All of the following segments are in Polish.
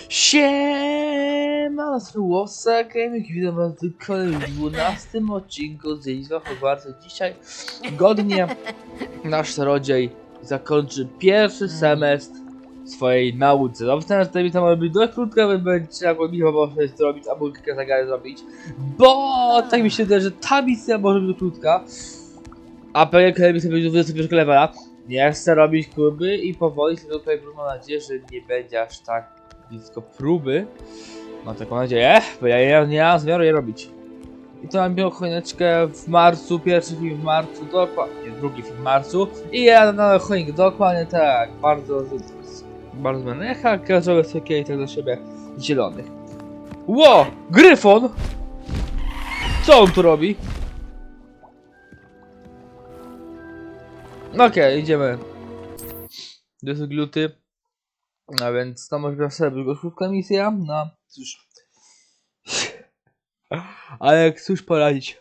Siema, Łosek, witam was w kolejnym 12 odcinku z Dziedzictwa Hogwartu. Dzisiaj godnie nasz czarodziej zakończy pierwszy semestr swojej nauce. Obstawiam, że ta ma być dość krótka, więc będzie albo mi po zrobić, albo kilka zagadnień zrobić, bo tak mi się wydaje, że ta misja może być krótka, a pewnie kolejny sobie będzie 21 levela. Nie chcę robić próby i powoli sobie tutaj mam nadzieję, że nie będzie aż tak blisko próby. Mam taką nadzieję, bo ja nie mam zamiaru je robić. I to mam białą choineczkę w marcu, pierwszy film w marcu, dokładnie, drugi film w marcu. I ja na choinek dokładnie tak, bardzo menecha, każdowe takie i tak do siebie zielonych. Ło! Gryfon! Co on tu robi? Okej, idziemy. Jest gluty. A więc to może być sobie krótka misja, no cóż. Ale jak cóż poradzić.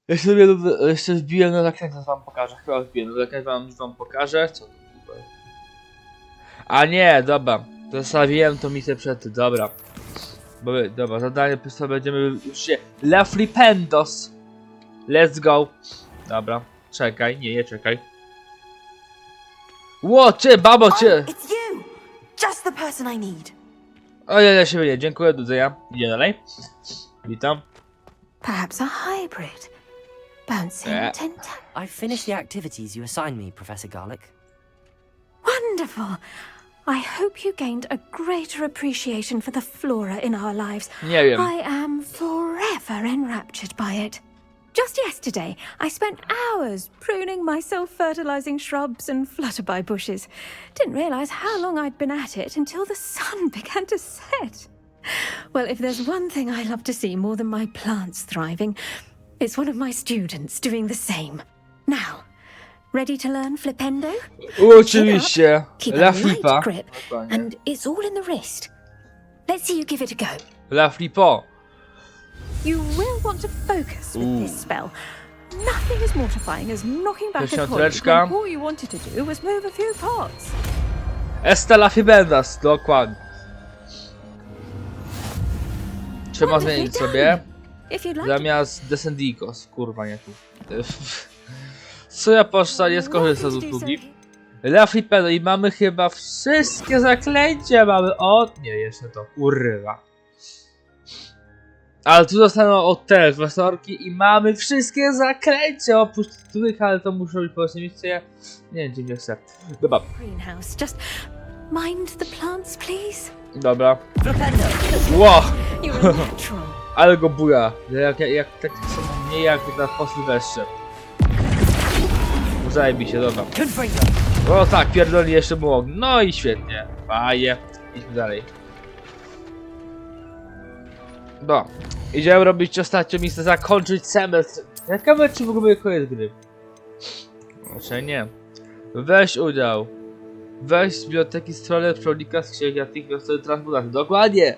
Jeszcze wbiłem na zaklęcia, wam pokażę. Chyba wbiłem na zaklęcia, wam pokażę. Co to tutaj? A nie, dobra. Zostawiłem tą misję przed, dobra. Dobra, zadanie sobie będziemy już się La Flipendos. Let's go. Dobra, czekaj, nie czekaj. Ło, czy babo, czy? Just the person I need. O, ja się wyjdę, dziękuję, do widzenia. Idziemy dalej. Witam. Perhaps a hybrid. Bouncing tenta. I've finished the activities you assigned me, Professor Garlic. Wonderful. I hope you gained a greater appreciation for the flora in our lives. Nie wiem. I am forever enraptured by it. Just yesterday, I spent hours pruning my self-fertilizing shrubs and flutterby bushes. Didn't realize how long I'd been at it until the sun began to set. Well, if there's one thing I love to see more than my plants thriving, it's one of my students doing the same. Now, ready to learn flipendo? Oczywiście. Keep La a light Flipa. grip, and it's all in the wrist. Let's see you give it a go. La Flipo. You will want to focus with this spell. Nothing as mortifying as knocking back a coin Dziesiąteczka. when all you wanted to do was move a few pots. Esta La Fibendas, dokładnie. Trzeba zmienić sobie. If you'd like Zamiast Descendicos. Kurwa, nie tu. Co ja poszła, nie skorzystam z usługi. La Flipendo i mamy chyba wszystkie zaklęcia. Mamy nie, jeszcze to. Kurwa. Ale tu zostaną od te wasorki i mamy wszystkie zaklęcia oprócz tych, ale to muszą być po misje. Nie wiem, gdzie nie chcę. Dobra. greenhouse, just mind the plants, please. Dobra. Flipendo! Ło! You're a natural. Ale go buja. Jak tak samo nie jak na Sylwestrze. Zajmij się, dobra. O tak, pierdoli jeszcze było. No i świetnie. Faje. Idźmy dalej. No. Idziemy robić ostatnią misję, zakończyć semestr. Ciekawe, czy w ogóle koniec gry. Raczej nie. Weź udział. Weź z biblioteki stronę Prolika z księgia tych wiosowych transmutacji. Dokładnie.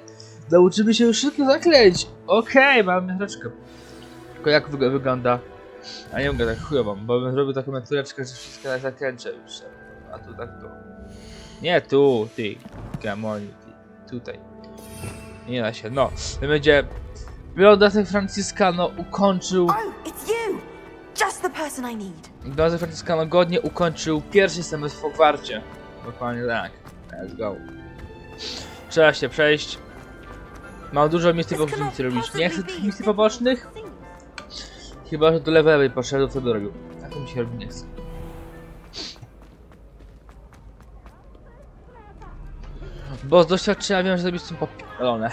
Nauczymy się już wszystko zaklęć. Okej, mamy troszeczkę. Tylko jak wygląda. A nie mogę tak chujowo, bo bym zrobił taką natureczkę, że wszystkie na zaklęcia już. A tu tak to. Nie tu, ty. Gamoni, ty. Tutaj. Nie da się, no. To będzie... BLONDYNASEK FRANCISCANO ukończył... Oh, it's you! Just the person I need. BLONDYNASEK FRANCISCANO godnie ukończył pierwszy semestr w Hogwarcie. Dokładnie tak. Let's go. Trzeba się przejść. Mam dużo misji pobocznych robić. Nie chcę tych misji pobocznych. Chyba, że do levela poszedł, wtedy robił. Tak to mi się robi nie chce. Bo z doświadczenia wiem, że zrobić są popalone.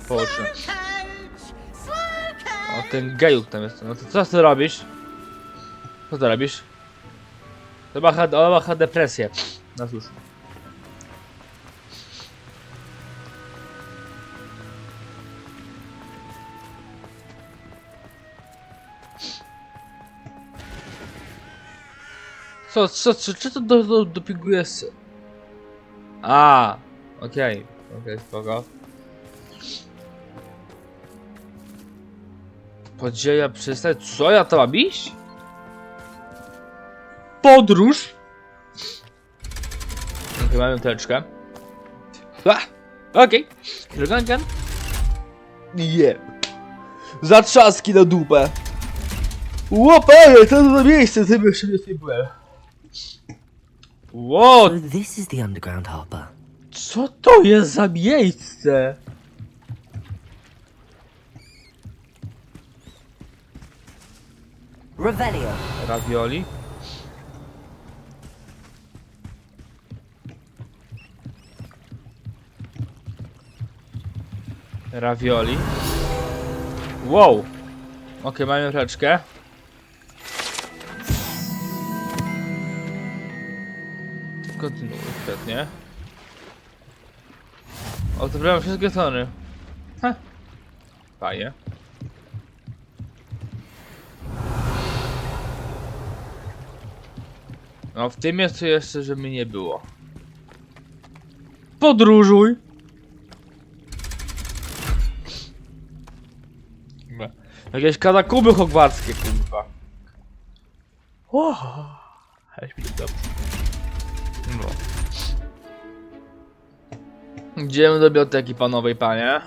Połączne. O, ten gejuk tam jest. No to co ty robisz? Co ty robisz? To ma depresję. No cóż. Czy to dopinguje z... A, okej, spoko. Podzieja przystań, co ja to mam iść? Podróż? Okej, mamy teczkę. Okej. Drogangan. Nie. Zatrzaski na dupę. Łopanie, to za miejsce, ty jeszcze nie byłem. Wow, So this is the underground harbour. co to jest za miejsce? Revelio. Ravioli. Ravioli. Wow. Okej, mamy reczkę. Kontynuuj, świetnie. Odebrałem wszystkie tony. Ha. Fajnie. No w tym jest jeszcze, żeby nie było. Podróżuj! Chyba. Jakieś katakumby hogwartskie, kurwa. No. Idziemy do biblioteki, panowie i panie.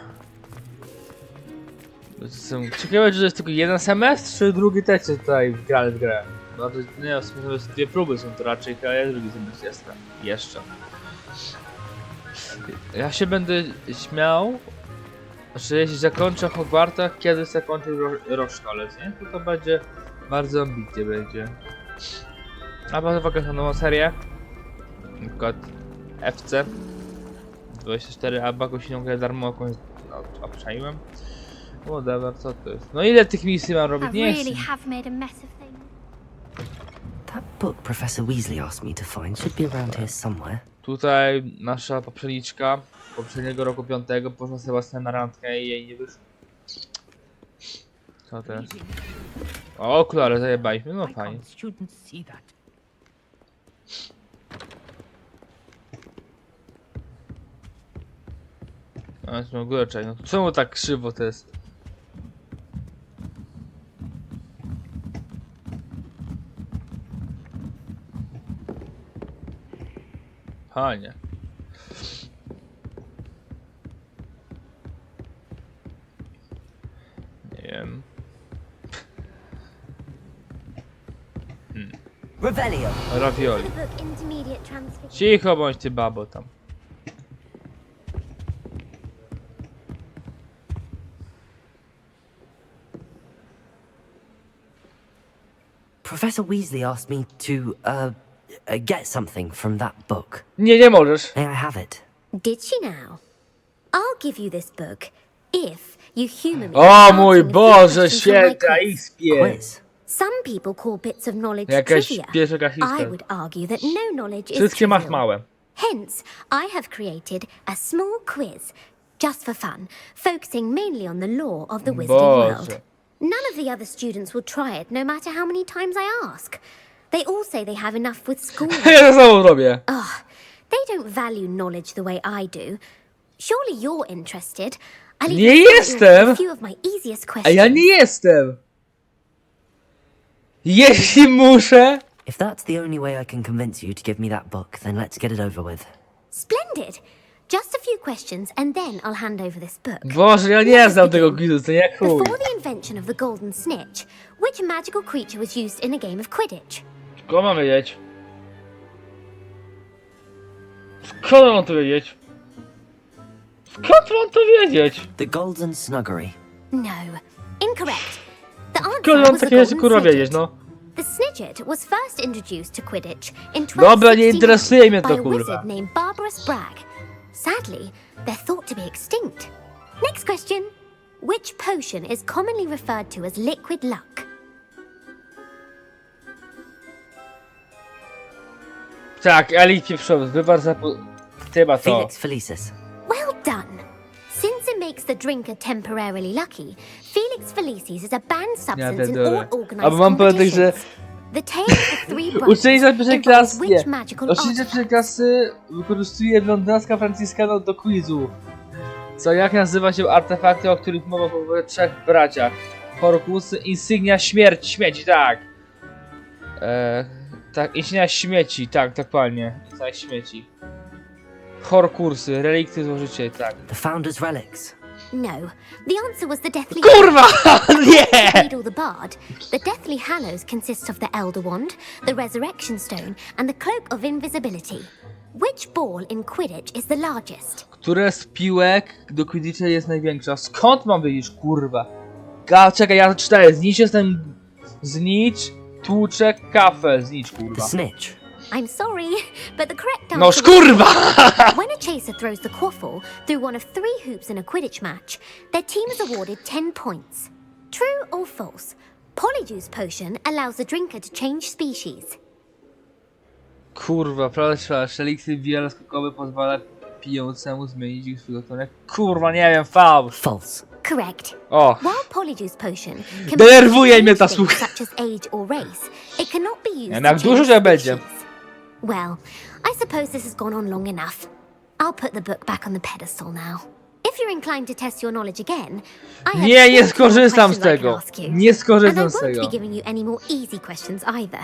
Ciekawe, czy to jest tylko jeden semestr, czy drugi też jest tutaj grany w grę. No to nie, w sumie to jest dwie próby są to raczej, chyba jest drugi semestr jest. Jeszcze. Ja się będę śmiał, że jeśli zakończę w Hogwartach, kiedy zakończę rozszkolec, nie? To będzie bardzo ambitnie będzie. A potem uwaga na nową serię. Na przykład FC 24, a jakoś nie mogę darmo jakąś obczaiłem. Whatever, co to jest? No ile tych misji mam robić? Nie chcę. That book Professor Weasley asked me to find should be around here somewhere. Tutaj nasza poprzedniczka poprzedniego roku 5 poszła sobie własną na randkę i jej nie wyszło. Co to jest? O, okulary zajebaliśmy, no fajnie. No górę czekaj, no czemu tak krzywo to jest? Fajnie. Nie wiem. Revelio. Ravioli. Cicho bądź ty babo tam. Professor Weasley asked me to, get something from that book. Nie możesz. May I have it? Did she now? I'll give you this book if you humor me. O mój Boże, święta Izbie! Quiz. Some people call bits of knowledge Jakaś trivia. pierwsza I klasistka. would argue that no knowledge is Wszystkie masz trivial. małe. Hence, I have created a small quiz, just for fun, focusing mainly on the lore of the wizarding world. Boże. None of the other students will try it, no matter how many times I ask. They all say they have enough with school. Ja to samo robię. They don't value knowledge the way I do. Surely you're interested. I'll Nie even start you jestem. with a few of my easiest A questions. ja nie jestem. Jeśli muszę. If that's the only way I can convince you to give me that book, then let's get it over with. Splendid. Just a few questions and then I'll hand over this book. Boże, ja nie znam tego quizu, to nie chuj. Before the invention of the golden snitch, which magical creature was used in a game of Quidditch? Skąd mam wiedzieć? Skąd mam to wiedzieć? Skąd mam to wiedzieć? The Golden Snuggery. No. Incorrect. The answer Skąd mam was the takie rzeczy golden kurwa wiedzieć, snidget. no? The snidget was first introduced to Quidditch in Dobra, nie 1261 interesuje mnie to, by a kurwa. wizard named Barbarous Bragg. Sadly, they're thought to be extinct. Next question. Which potion is commonly referred to as liquid luck? Tak, elit pieprzowy, wywar za... Chyba to. Felix Felicis. Well done. Since it makes the drinker temporarily lucky, Felix Felicis is a banned substance in pierdolę. all organized Albo mam powiedzieć, że competitions. The tale of the three brothers uczennica pierwszej involves klasy, which nie. magical Uczennica artifact? pierwszej klasy wykorzystuje blondynaska Franciscano do quizu. Co jak nazywa się artefakty, o których mowa w trzech braciach? Horcrusy, insygnia śmieci, tak. Tak, insygnia śmieci, tak, dokładnie. Insygnia śmieci. Horkursy, relikty złożycieli, tak. The Founder's Relics. No, the answer was the Deathly Kurwa! Nie! Beedle the Bard. The Deathly Hallows consists of the Elder Wand, the Resurrection Stone, and the Cloak of Invisibility. Which ball in Quidditch is the largest? Które z piłek do Quidditcha jest największa? Skąd mam wiedzieć, kurwa? Czekaj, ja czytałem. Znicz jestem... Znicz, tłuczek, kafel. Znicz, The kurwa. Snitch. I'm sorry, but the correct answer No kurwa! when a chaser throws the quaffle through one of 3 hoops in a Quidditch match, their team is awarded 10 points. True or false? Polyjuice potion allows the drinker to change species. Kurwa, prawda, eliksir wieloskokowy pozwala pijącemu zmienić ich swój gatunek. Kurwa, nie wiem, fałsz. False. Correct. O, While Polyjuice potion can denerwuje be mnie ta used słuch. such as age or race, it cannot be used Jak to dużo, change że będzie. species. Well, I suppose this has gone on long enough. I'll put the book back on the pedestal now. If you're inclined to test your knowledge again, I have nie, nie 4 more skorzystam z questions I can tego. ask you. Nie And I skorzystam z won't tego. be giving you any more easy questions either.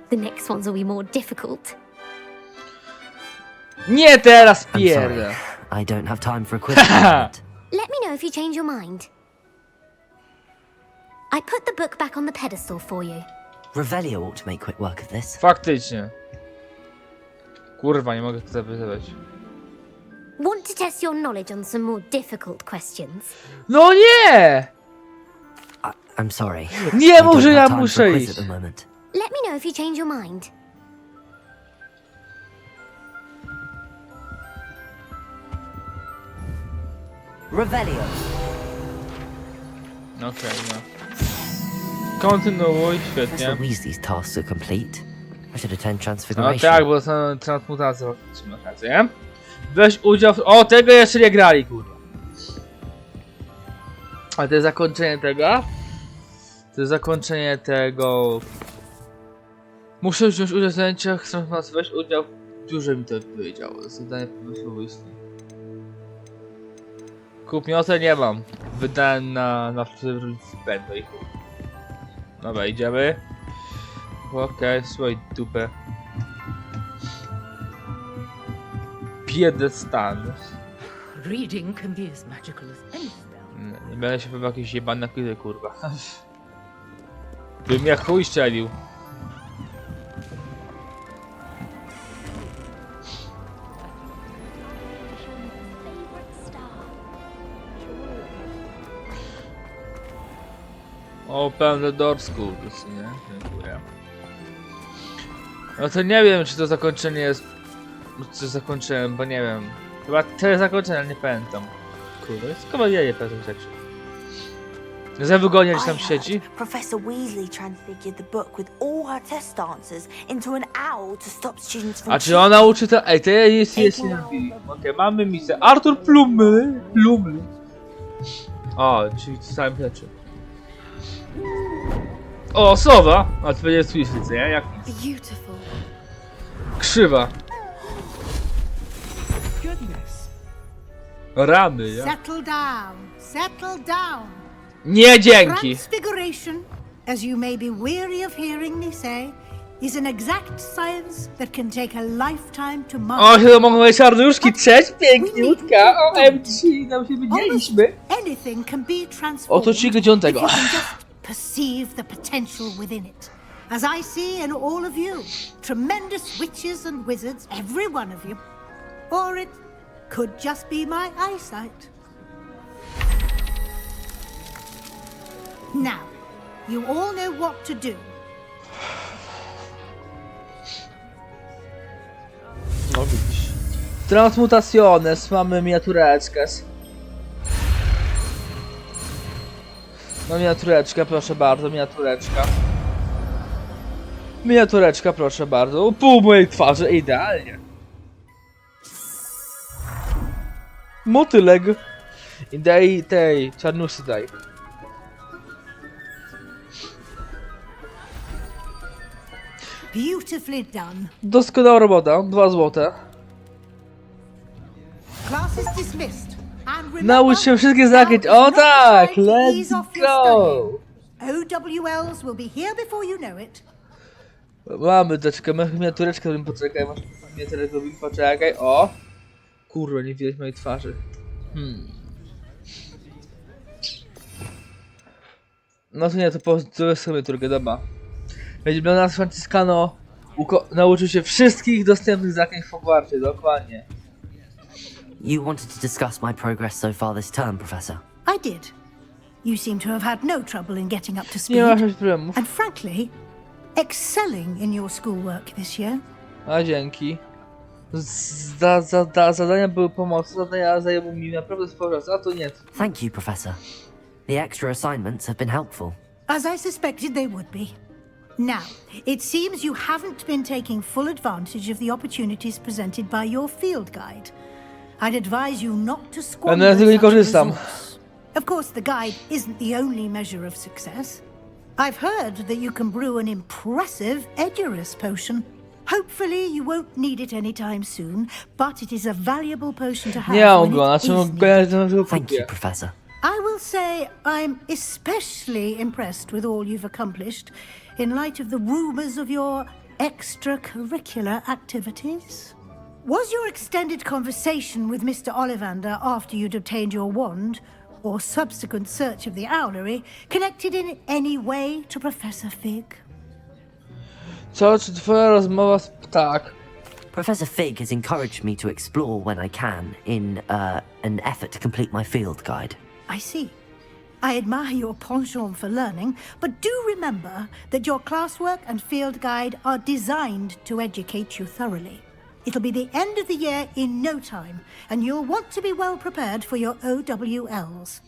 The next ones will be more difficult. Nie teraz I'm sorry. pierdę. I don't have time for a quiz. moment. Let me know if you change your mind. I put the book back on the pedestal for you. Revelio ought to make quick work of this. Faktycznie. Kurwa, nie mogę to zapytywać. Want to test your knowledge on some more difficult questions? No nie! I'm sorry. Nie I mów, don't że ja have time for a muszę quiz iść. at the moment. Let me know if you change your mind. Revelio. Okej, no. Kontynuuj, Professor świetnie. Weasley's tasks are complete. I should attend No Transfiguration. tak, bo są transmutacje, faktycznie masz rację. Weź udział w... O, tego jeszcze nie grali, kurwa. Ale to jest zakończenie tego? To jest zakończenie tego... Muszę wziąć udział w zajęciach, weź udział... Dużo mi to powiedziało, zadanie pomysłu Weasley. Kup miotę nie mam. Wydałem na stypendio i chuj. Dobra, idziemy. Okej, słuchaj dupę. Piedestan. Reading can be as magical as any spell. Nie będę się pewnie jakieś jebane quizy, kurwa. Bym jak chuj strzelił. Open the door school, nie? Dziękuję. No to nie wiem, czy to zakończenie jest... Czy zakończyłem, bo nie wiem. Chyba to jest zakończenie, ale nie pamiętam. Kurde, jest chyba nie pamiętam rzeczy. Za wygodnie gdzieś tam siedzi. Professor Weasley transfigured the book with all her test answers into an owl to stop students from A czy ona uczy to... Ej, to jest Okej, mamy misję. Arthur Plumley. O, czyli w samym rzeczy. O, sowa! A to będzie słyszeć, nie? Jak nic. Beautiful. Krzywa. Goodness. Ramy, ja. Settle down. Settle down. Nie dzięki. Transfiguration, as you may be weary of hearing me say, is an exact science that can take a lifetime to O, master. chyba mogą być czarnuszki. Cześć, piękniutka. OMG, nam się widzieliśmy. Anything can be transformed Oto ci dziesiątego. if you can just perceive the potential within it. As I see in all of you, tremendous witches and wizards, every one of you. Or it could just be my eyesight. Now, you all know what to do. No widzisz. Transmutaciones, mamy miniatureczkę. No miniatureczka, proszę bardzo, miniatureczka. Miniatureczka, proszę bardzo. Pół mojej twarzy, idealnie. Motylek. I daj tej czarnusy daj. Beautifully done. Doskonała robota, 2 złote. Class is dismissed. And remember, Naucz się wszystkie zaklęć. now O is not the tak, time to let's ease off your go. studying. OWLs will be here before you know it. Mamy, czekaj, miniatureczkę, poczekaj, masz miniatureczkę, poczekaj, o. Kurwa, nie widać mojej twarzy. No to nie, to jest sobie drogę, dobra. Będzie Blondynasek Franciscano nauczył się wszystkich dostępnych zaklęć w Hogwarcie, dokładnie. You wanted to discuss my progress so far this term, Professor? I did. You seem to have had no trouble in getting up to Nie ma speed. żadnych problemów. And frankly, excelling in your schoolwork this year. A dzięki. Zadania były pomocne, zadania zajęły mi naprawdę sporo czasu, a to nie. Thank you, Professor. The extra assignments have been helpful. As I suspected they would be. Now, it seems you haven't been taking full advantage of the opportunities presented by your field guide. I'd advise you not to Ale squander z tego nie such a korzystam. resource. Of course, the guide isn't the only measure of success. I've heard that you can brew an impressive Edurus potion. Hopefully you won't need it anytime soon, but it is a valuable potion to have Nie mam when go, na it czym is go ja needed. Thank you, kupię. Professor. I will say I'm especially impressed with all you've accomplished in light of the rumors of your extracurricular activities. Was your extended conversation with Mr. Ollivander after you'd obtained your wand, or subsequent search of the owlery, connected in any way to Professor Fig? Co, czy twoja rozmowa z... Tak. Professor Fig has encouraged me to explore when I can in an effort to complete my field guide. I see. I admire your penchant for learning, but do remember that your classwork and field guide are designed to educate you thoroughly. It'll be the end of the year in no time, and you'll want to be well prepared for your OWLs.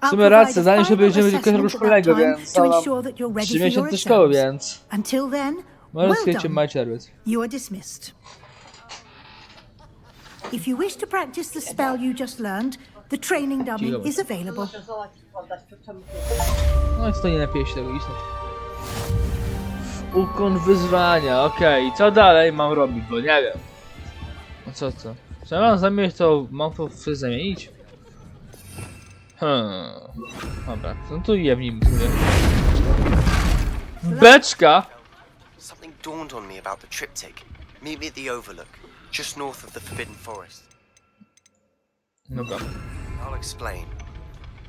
W sumie rację, zanim się będziemy tylko szkolnego, więc to mam ensure that you're ready 3 for your miesiące szkoły, exams. więc... Until then, Może well skrycie done. maj czerwiec. You are dismissed. If you wish to practice the spell you just learned, the training dummy is available. No i to nie napiję się tego iść. Ukłon wyzwania, okej. Co dalej mam robić, bo nie wiem. No co? Co ja mam zamienić, to mam to zamienić? Dobra, no tu je w nim sobie. Beczka! Something dawned on me about the triptych. Meet me at the Overlook, just north of the Forbidden Forest. Dobra. I'll explain.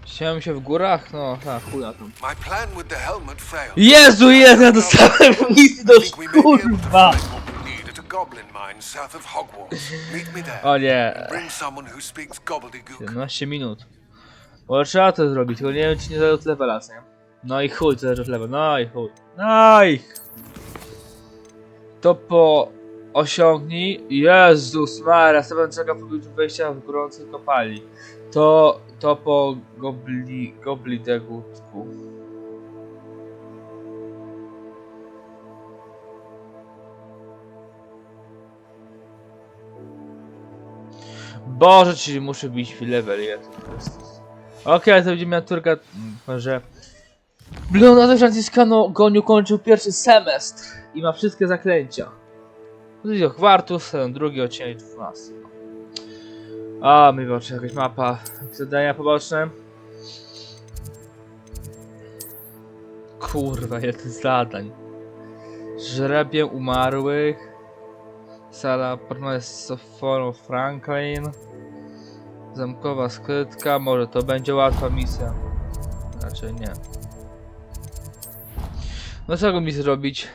Siałem się w górach? No tak, chuj na tym. My plan with the helmet failed. Jezu, ja dostałem misję do Think we may be able to kurwa! find what we need at a goblin mine south of Hogwarts. Meet me there. O nie. Bring someone who speaks gobbledygook. 17 minut. Bo trzeba to zrobić, tylko nie wiem czy nie zależy od levela, nie? No i chuj, co zależy od levela, no i chuj. No i... To po... Osiągnij... Jezus Maria, sobie czeka po wejścia w gorącej kopalni. To po goblidegutku. Boże, czyli muszę bić level, jest. Okej, to będzie miniaturka, że... Blondynasek Franciscano Godniu kończył pierwszy semestr i ma wszystkie zaklęcia. Dziedzictwo Hogwartu, Sezon drugi, odcinek 12. A, my zobaczymy jakaś mapa. Zadania poboczne. Kurwa, ile tych zadań. Żrebie umarłych. Sala porozmawiać z Soforą Franklin. Zamkowa skrytka. Może to będzie łatwa misja. Raczej nie. No czego mi zrobić?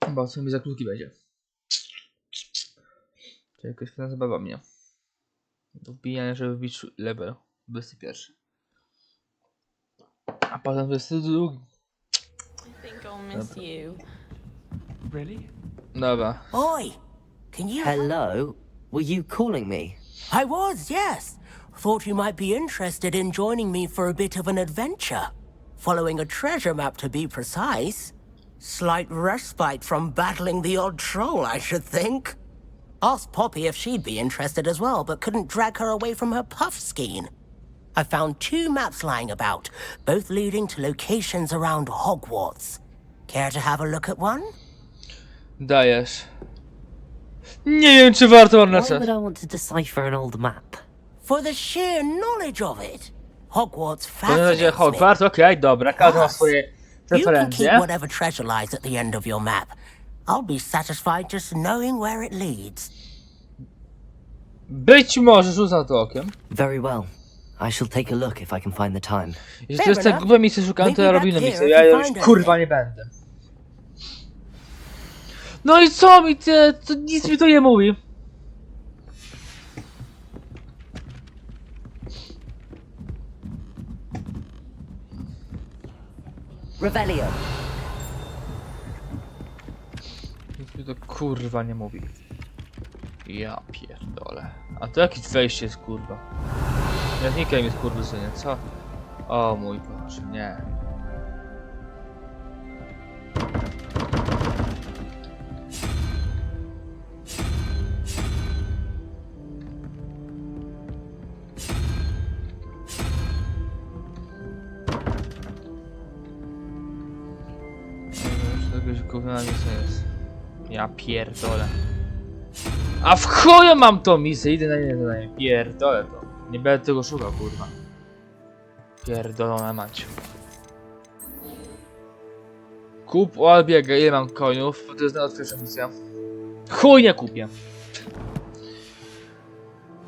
Bo co mi za krótki będzie. To jakaś fajna zabawa mnie. Do wbijania, żeby wbić level 21. A potem 22. I think I'll miss you. Really? Dobra. Oi! Can you... Hello? Were you calling me? I was, yes. Thought you might be interested in joining me for a bit of an adventure. Following a treasure map, to be precise. Slight respite from battling the odd troll, I should think. Asked Poppy if she'd be interested as well, but couldn't drag her away from her puff skein. I found 2 maps lying about, both leading to locations around Hogwarts. Care to have a look at one? Dajesz. Nie wiem, czy warto mam na Why czas. would I want to decipher an old map? For the sheer knowledge of it. Hogwarts To będzie fascinates me. Hogwart, okej, dobra, każdy ma swoje You can keep preferencje. whatever treasure lies at the end of your map. I'll be satisfied just knowing where it leads. Być może rzucam to okiem. Very well. I shall take a look if I can find the time. Jeśli to jest tak głupie misje szukałem, to ja robię inną misję. Ja już kurwa nie będę. No i co mi te... To nic mi to nie mówi. Revelio. Nic mi to kurwa nie mówi. Ja pierdolę. A to jakieś wejście jest kurwa. Ja znikaj mi skurwysynie, co? O mój Boże, nie. Jakaś gówniana misja jest. Ja pierdolę. A w chuju mam tą misję, idę na nie, pierdolę to. Nie będę tego szukał, kurwa. Pierdolona mać. Kup o Albiega, ile mam coinów? To jest najłatwiejsza misja. Chuj nie kupię.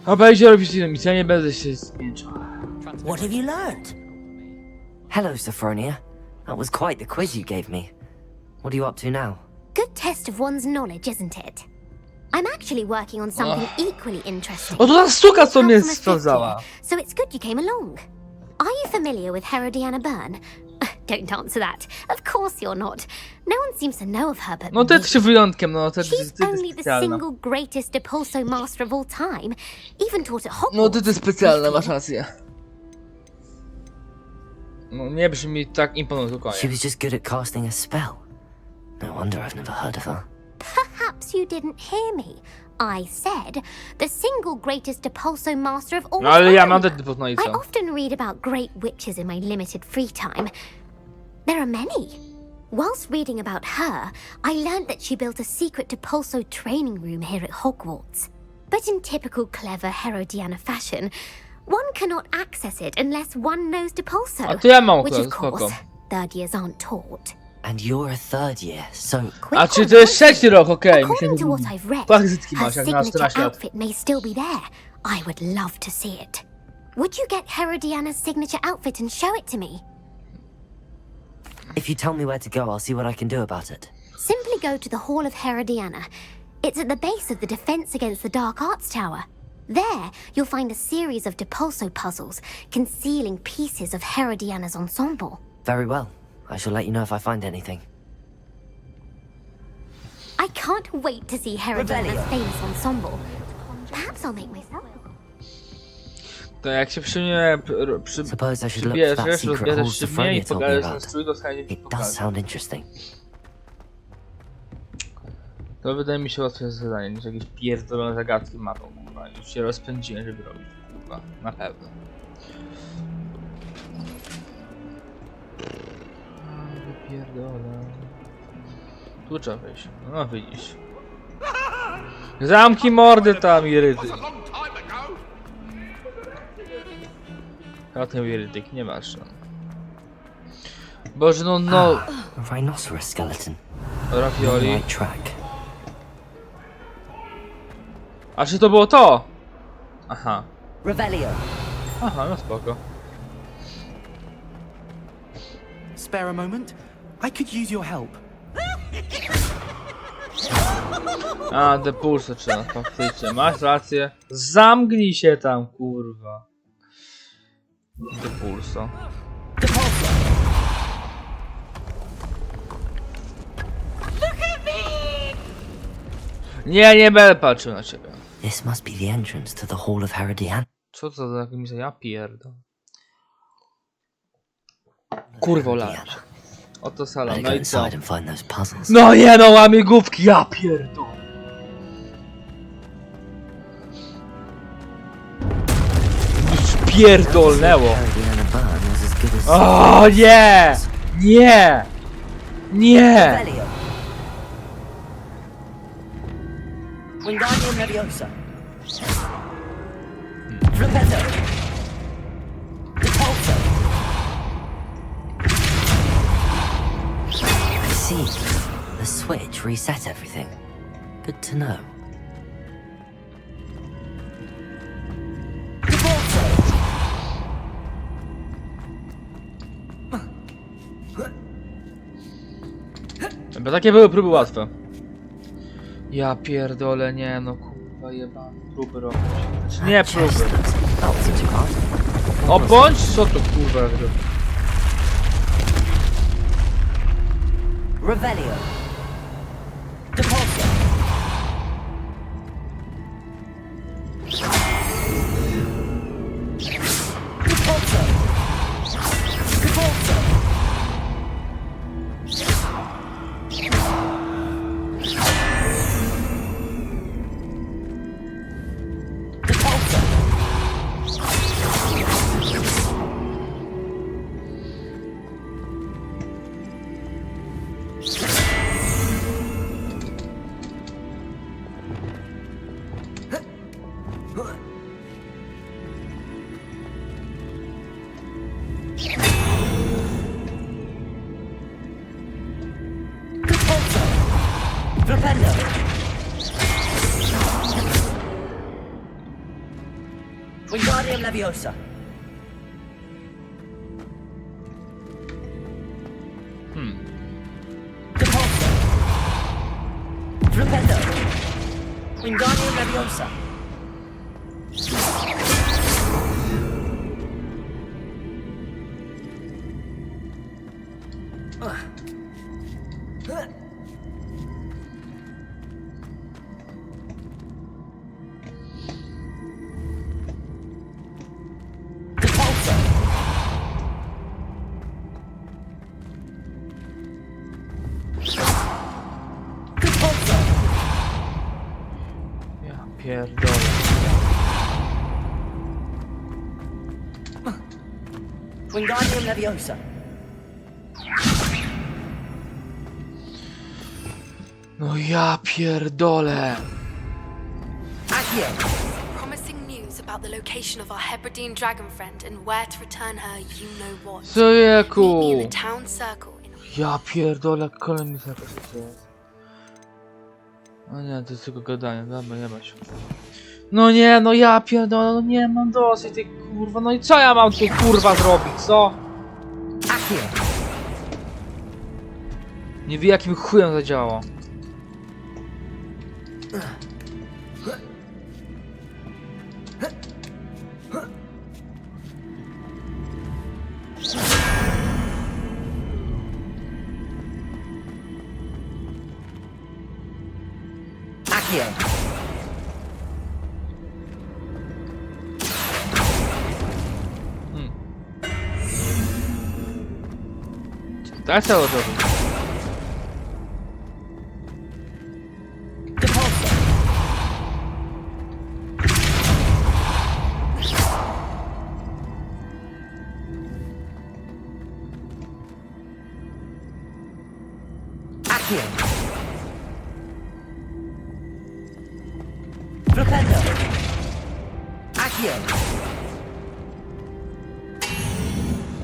A będzie robić inną misję, nie będę się zmięczał. What have you learned? Hello, Sophronia. That was quite the quiz you gave me. What are you up to now? Good test of one's knowledge, isn't it? I'm actually working on something equally interesting. O, to ta suka, co mnie Come from a sprawdzała. fifth year, so it's good you came along. Are you familiar with Herodiana Byrne? Don't answer that. Of course you're not. No one seems to know of her but No, to jest się wyjątkiem, no, to She's jest only the specjalna. single greatest Depulso master of all time. Even taught at Hogwarts. No, to jest specjalna, masz rację. No, nie brzmi tak imponująco. She was just good at casting a spell. No wonder I've never heard of her. Perhaps you didn't hear me. I said the single greatest Depulso master of all No, ale ja time. mam te no i I co? often read about great witches in my limited free time. There are many. Whilst reading about her, I learned that she built a secret Depulso training room here at Hogwarts. But in typical clever Herodiana fashion, one cannot access it unless one knows Depulso. A to ja mam which akurat, of spoko. course, third years aren't taught. And you're a third year, so... A czy to jest trzeci rok, okej. According to what I've read, Praktyki her masz, jak na signature 14 lat. outfit may still be there. I would love to see it. Would you get Herodiana's signature outfit and show it to me? If you tell me where to go, I'll see what I can do about it. Simply go to the Hall of Herodiana. It's at the base of the Defense Against the Dark Arts Tower. There, you'll find a series of Depulso puzzles concealing pieces of Herodiana's ensemble. Very well. I shall let you know if I find anything. I can't wait to see Herodiana's famous ensemble. Perhaps I'll make myself. To jak się przy mnie Suppose I should look for that przybierzesz, secret rozbierzesz hall się mnie Sophronia i told me pokażesz ten about. strój, to chętnie ci It does pokażę. sound interesting. To wydaje mi się łatwe zadanie niż jakieś pierdolone zagadki mapą, kurwa. Już się rozpędziłem, żeby robić, kurwa. Na pewno. Wypierdolę. Tu trzeba wejść. No widzisz. Zamki mordy tam, iryty. A ten irytyk, nie masz. Boże, no. A rhinoceros skeleton. Ravioli. Right track. A czy to było to? Aha. Revelio. Aha, no spoko. Spare a moment? I could use your help. A, depulso trzeba, faktycznie. Masz rację. Zamknij się tam, kurwa. Depulso. Nie będę patrzył na ciebie. This must be the entrance to the Hall of Herodiana. Co to za misja? Ja pierdolę. Kurwa, olałem się. Oto sala, Better no go i co? inside and find those puzzles. No nie no, łamigłówki, ja pierdolę. Już pierdolnęło. Herodiana Byrne was as good as... O nie! Nie! Nie! Revelio. Wingardium Leviosa. Flipetto. Depulso. I see. The switch reset everything. Good to know. Bo takie były próby łatwe. Ja pierdolę, nie no kurwa jebane próby robić. Znaczy nie próby. O bądź co to kurwa robię. Revelio. Deposit. Wingardium Leviosa. Deposit. Flipendo. Wingardium Leviosa. Pierdolę. Wingardium Leviosa. No ja pierdolę. Accio. Promising news about the location of our Hebridean dragon friend and where to return her, you know what. Zojeku. Meet me in the town circle. Ja pierdolę, kolejny zakaz. No nie, to jest tylko gadanie, dobra, nie ma się. No nie, no ja pierdolę, no nie mam dosyć tej kurwa, no i co ja mam tu kurwa zrobić, co? Nie wie jakim chujem zadziałało. Tak cało to.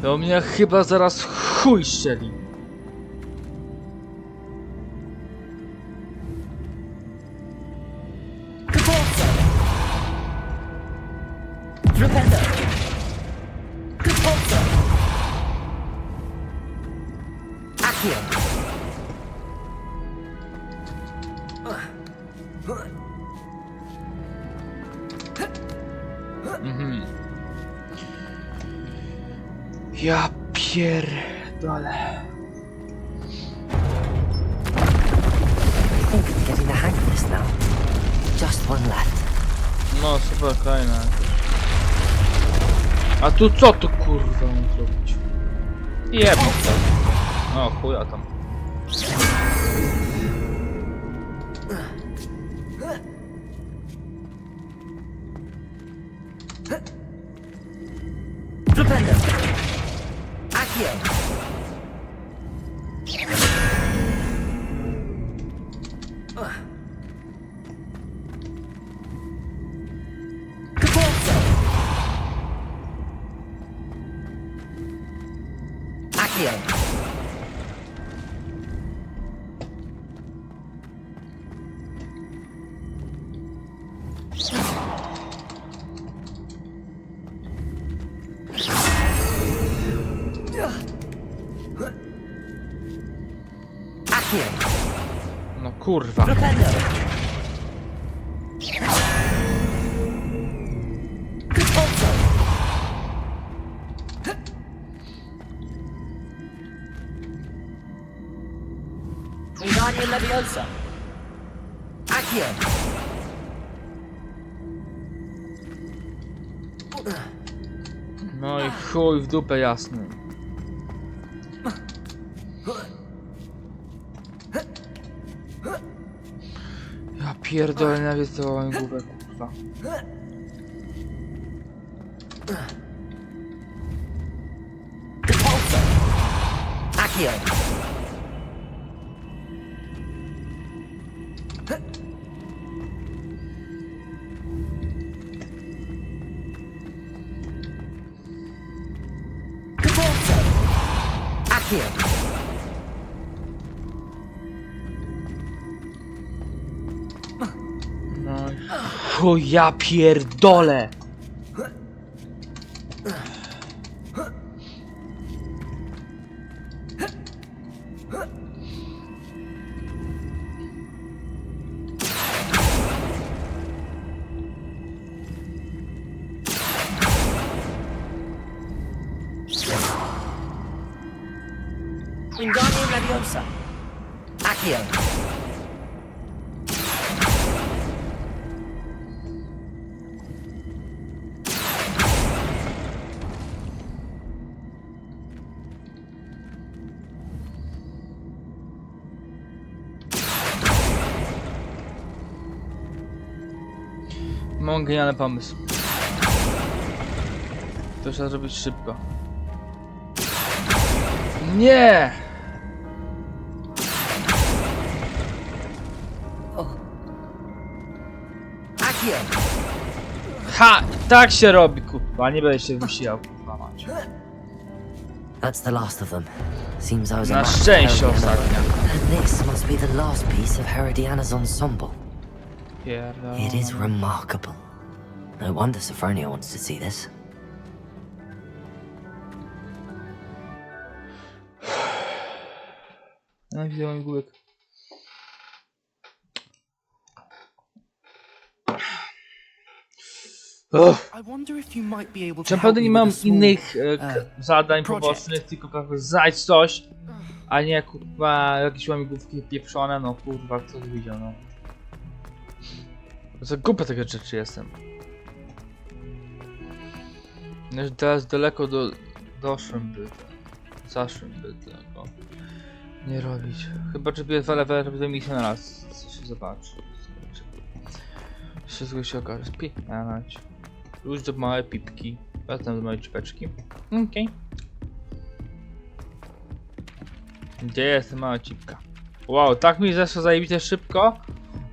To mnie chyba zaraz chuj strzeli. Ja pierdolę. I think I'm getting the hang of this now. Just one left. No super kolejna. A tu co tu kurwa mam zrobić? Jebno to. No chuja tam. No kurwa. Wingardium Leviosa. Accio. No i chuj w dupę jasny. Ja pierdolę, nawet to mam głowę, kurwa. Accio. Accio. No i chuj, ja pierdolę. Wingardium Leviosa. Accio. Mam genialny pomysł. To trzeba zrobić szybko. Nie! Ha! Tak się robi, kurwa. Nie będę się wysilał, kurwa mać. That's the last of them. Seems I was Na szczęście ostatnia. And this must be the last piece of Herodiana's ensemble. Pierdolę. It is remarkable. No wonder Sophronia wants to see this. No widzę mój główek. Czy naprawdę nie mam innych zadań pobocznych, tylko jakoś znajdź coś, a nie kurwa jakieś łamigłówki pieprzone, no kurwa kto to widział, no. Za głupia tego rzeczy jestem. Teraz daleko doszłem by, zaszłem by tego nie robić. Chyba czy robię misję na raz, co się zobaczy. Wszystko się okaże, spinać. Już do małe pipki, potem do małej czapeczki. Okej. Gdzie jest ta mała cipka? Wow, tak mi zeszło zajebiście szybko,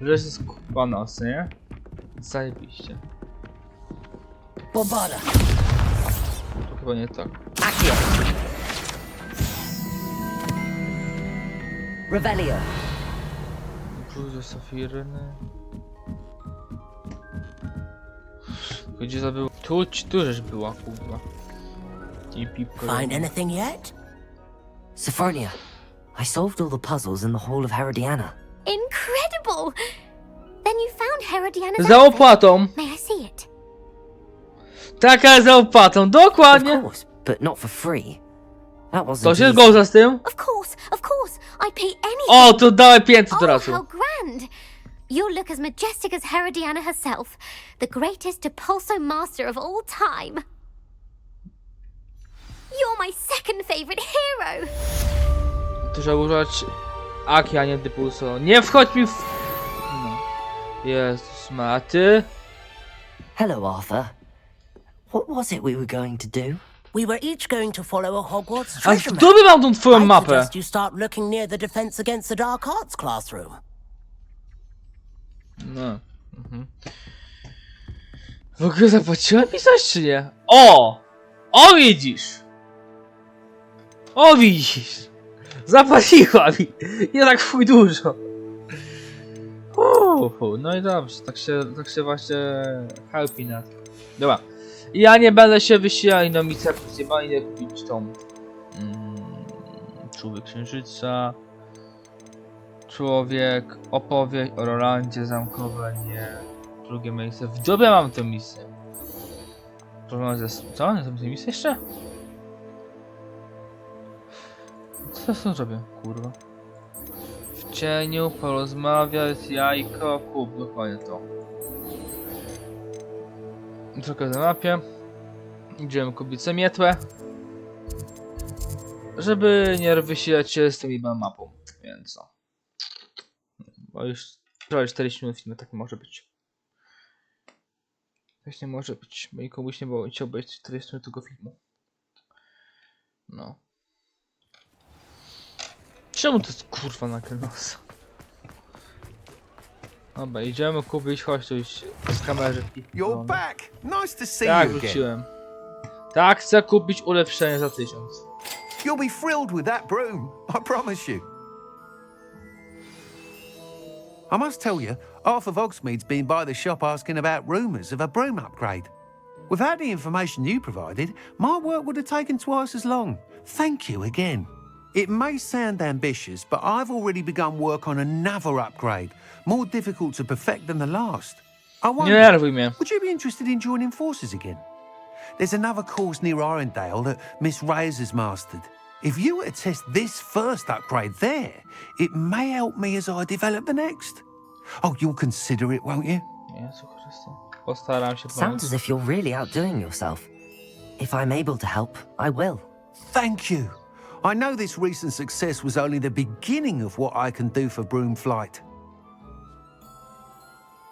że jest kurwa nos, nie? Zajebiście. Bobada. To chyba nie tak. Accio. Revelio. Bruze safiryny. Gdzie zabył? Tu żeś była, kurwa. I pipko. Find anything yet? Sophronia, I solved all the puzzles in the Hall of Herodiana. Incredible! Then you found Herodiana's Za opłatą! May I see it? Taka za opłatą, dokładnie! Of course, but not for free. That wasn't To się easy. zgadza z tym? Of course, I pay anything. O, to dałem 500 Oh, razu. how grand! You'll look as majestic as Herodiana herself, the greatest Depulso master of all time. You're my second favorite hero. To trzeba używać Aki, a nie Depulso. Nie wchodź mi w... No. Jezus, a ty? Hello, Arthur. What was it we were going to do? We were each going to follow a Hogwarts A treasure w map. dupie mam tą twoją I mapę. suggest you start looking near the Defense Against the Dark Arts classroom. No. W ogóle zapłaciłem mi coś, czy nie? O! O widzisz! O widzisz! Zapłaciła mi! Nie tak chuj dużo. No i dobrze, tak się właśnie helpi na to. Dobra. Ja nie będę się wysilał na misję, nie idę kupić tą... Człowiek Księżyca. Człowiek, opowieść o Rolandzie zamkowe, nie. Drugie miejsce. W dobie mam tę misję. Co? Nie tę misję jeszcze? Co ja z tym zrobię? Kurwa. W cieniu, porozmawiać, jajko, kup, dokładnie to. Trochę na mapie. Idziemy kupić sobie mietłę. Żeby nie wysilać się z tą mapą, więc no. Bo już prawie 40 minut filmu, tak nie może być. Tak nie może być, bo komuś nie było chciał obejrzeć 40 minut tego filmu. No. Czemu to jest kurwa na nos? Dobra, idziemy kupić, chodź tu już z kamery. You're back. Nice to see Tak, you again. wróciłem. Tak, chcę kupić ulepszenie za 1000. You'll be thrilled with that broom, I promise you. I must tell you, half of Hogsmeade's been by the shop asking about rumours of a broom upgrade. Without the information you provided, my work would have taken twice as long. Thank you again. It may sound ambitious, but I've already begun work on another upgrade, more difficult to perfect than the last. I Nie wonder, nerwuj mnie. would you be interested in joining forces again? There's another course near Irondale that Miss Reyes has mastered. If you were to test this first upgrade there, it may help me as I develop the next. Oh, you'll consider it, won't you? Jezu Chryste. Postaram się Sounds pomóc. as if you're really outdoing yourself. If I'm able to help, I will. Thank you. I know this recent success was only the beginning of what I can do for Broom Flight.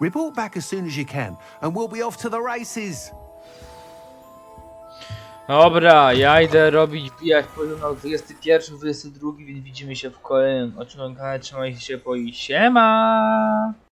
Report back as soon as you can, and we'll be off to the races. Dobra, ja idę robić, wbijać poziom na 21, 22, więc widzimy się w kolejnym odcinku. Trzymajcie się, po i siema!